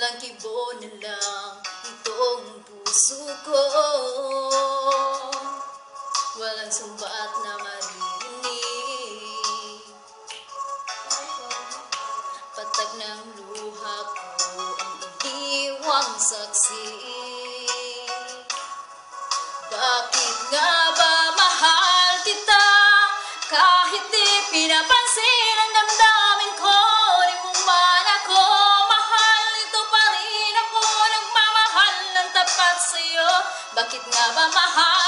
Hanggang kibo na lang itong puso ko. Walang sumbat na maririnig. Patag ng luha ko ang iniwang saksi. Bakit nga ba mahal kita? Kahit di pinapansin ang damdamin ko, di mo man ako mahal, ito pa rin ako nagmamahal ng tapat sa'yo. Bakit nga ba mahal